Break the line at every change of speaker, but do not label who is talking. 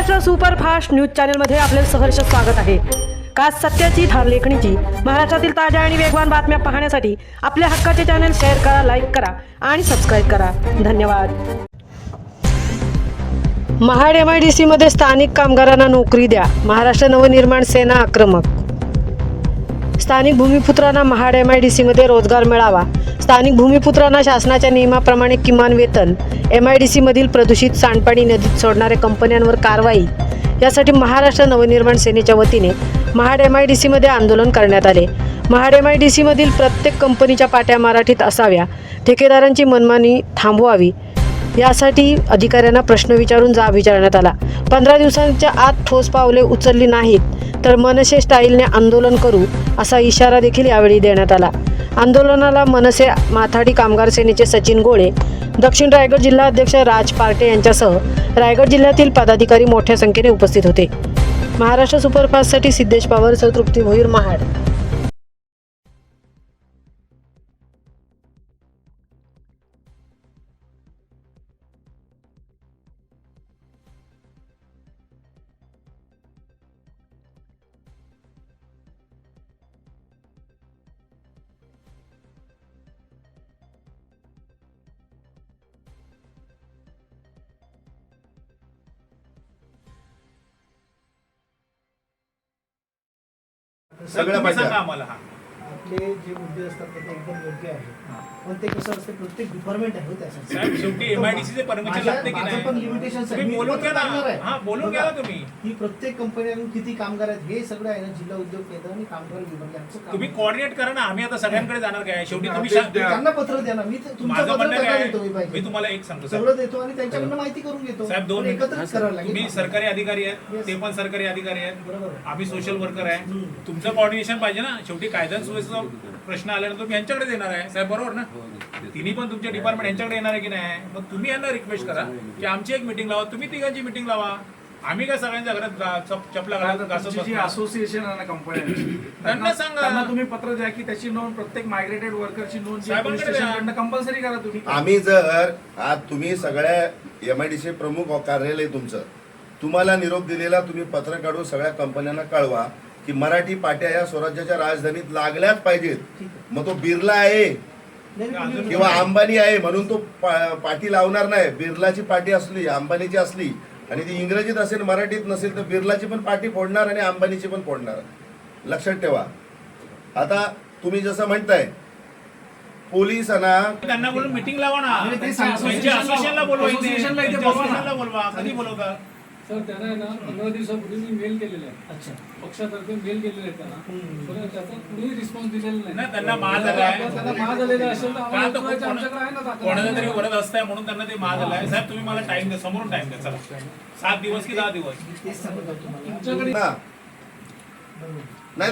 Maharashtra superfast news चॅनलमध्ये आपले सहर्ष स्वागत आहे। खास सत्याची धार लेखणीची महाराष्ट्रातील ताज्या आणि वेगवान बातम्या पाहण्यासाठी आपल्या हक्काचे चॅनल शेअर करा, लाईक करा आणि सबस्क्राईब करा। धन्यवाद। महाड MIDC मध्ये स्थानिक कामगारांना नोकरी द्या, महाराष्ट्र नवनिर्माण सेना आक्रमक। स्थानिक भूमिपुत्रांना महाड MIDC मध्ये रोजगार मिळावा, स्थानिक भूमिपुत्रांना शासनाच्या नियमाप्रमाणे किमान वेतन, MIDC मधील प्रदूषित सांडपाणी नदीत सोडणाऱ्या कंपन्यांवर कारवाई यासाठी महाराष्ट्र नवनिर्माण सेनेच्या वतीने महाड MIDC मध्ये आंदोलन करण्यात आले। महाड MIDC मधील प्रत्येक कंपनीच्या पाट्या मराठीत असाव्या, ठेकेदारांची मनमानी थांबवावी यासाठी अधिकाऱ्यांना प्रश्न विचारून जाब विचारण्यात आला। 15 दिवसांच्या आत ठोस पावले उचलली नाहीत तर मनसे स्टाईलने आंदोलन करू असा इशारा देखील यावेळी देण्यात आला। आंदोलनाला मनसे माथाडी कामगार सेनेचे सचिन गोळे, दक्षिण रायगड जिल्हा अध्यक्ष राज पार्टे यांच्यासह रायगड जिल्ह्यातील पदाधिकारी मोठ्या संख्येने उपस्थित होते। महाराष्ट्र सुपरफास्टसाठी सिद्धेश पवार, तृप्ती भोईर, महाड।
सगळं पाहिजे आम्हाला।
आपले जे मुद्दे असतात ते एकदम योग्य आहे, पण ते कसं असतं प्रत्येक डिपार्टमेंट आहे त्यासाठी।
साहेब शेवटी MIDC चे परमिशन लागते की नाही?
पण लिमिटेशन्स आहे।
तुम्ही बोलून घ्या ना। हां, बोलून घ्या तुम्ही।
ही प्रत्येक कंपन्यांनी किती कामगार आहेत हे सगळं आहे ना, जिल्हा उद्योग केंद्र आणि कामगार विभाग यांचं काम।
तुम्ही कोऑर्डिनेट करा ना, आम्ही आता सगळ्यांकडे जाणार काय? शेवटी तुम्ही
त्यांना पत्र द्या ना, मी तुमचं
माझं
पत्र
म्हणणं
त्यांना
काय,
देतो,
मी तुम्हाला एक सांगतो
सगळं देतो आणि त्यांच्याकडनं माहिती करून घेतो।
साहेब, दोन
एकत्रच करायला लागेल।
तुम्ही सरकारी अधिकारी आहेत, ते पण सरकारी अधिकारी आहेत,
बरोबर आहे।
आम्ही सोशल वर्कर आहे। तुमचं कोऑर्डिनेशन पाहिजे ना। शेवटी कायदा सुव्यवस्थेचा प्रश्न आल्यानंतर तुम्ही यांच्याकडे देणार आहे साहेब, बरोबर ना? तिन्ही पण तुमचे डिपार्टमेंट यांच्याकडे येणार आहे की नाही? मग तुम्ही यांना रिक्वेस्ट करा की आमची एक मीटिंग लावा, तुम्ही तिघांची मीटिंग लावा। आम्ही काय सगळ्यांच्या घरात चपला घालत
जी असोसिएशन आहे ना कंपन्यांची,
त्यांना सांगा,
त्यांना तुम्ही पत्र द्या की त्याची नोंद प्रत्येक मायग्रेटेड वर्करची नोंद
साहेबांकडे
कंपल्सरी करा तुम्ही।
आम्ही जर आज तुम्ही सगळ्या MIDC प्रमुख कार्यालय तुमचं तुम्हाला निरोप दिलेला तुम्ही पत्र काढून सगळ्या कंपन्यांना कळवा की मराठी पाट्या या स्वराज्याच्या राजधानीत लागल्याच पाहिजेत। मग तो बिर्ला आहे किंवा अंबानी आहे म्हणून तो पाटी लावणार नाही। बिर्लाची पाटी असली, अंबानीची असली आणि ती इंग्रजीत असेल मराठीत नसेल तर बिर्लाची पण पाटी फोडणार आणि अंबानीची पण फोडणार, लक्षात ठेवा। आता तुम्ही जसं म्हणताय पोलिसांना
त्यांना बोलून मीटिंग लावा ना, असोसिएशनला बोलवा। कधी बोलवता
सर? त्यांना ना 15 दिवसापूर्वी मी मेल केलेला आहे। अच्छा, पक्षातर्फे मेल केलेले आहे त्यांना, पण त्याचा कुणीही रिस्पॉन्स दिलेला नाही।
त्यांना माज आलाय,
त्यांना माज आलेला असेल तर आमच्याकडे आहे ना,
कोणाला तरी वरद असताय म्हणून त्यांना ते माज आलाय। साहेब तुम्ही मला टाइम द्या, समोरून टाइम द्या। चला 7 दिवस की 10 दिवस
तेच सांगत होतो तुम्हाला।
तुमच्याकडे
नाही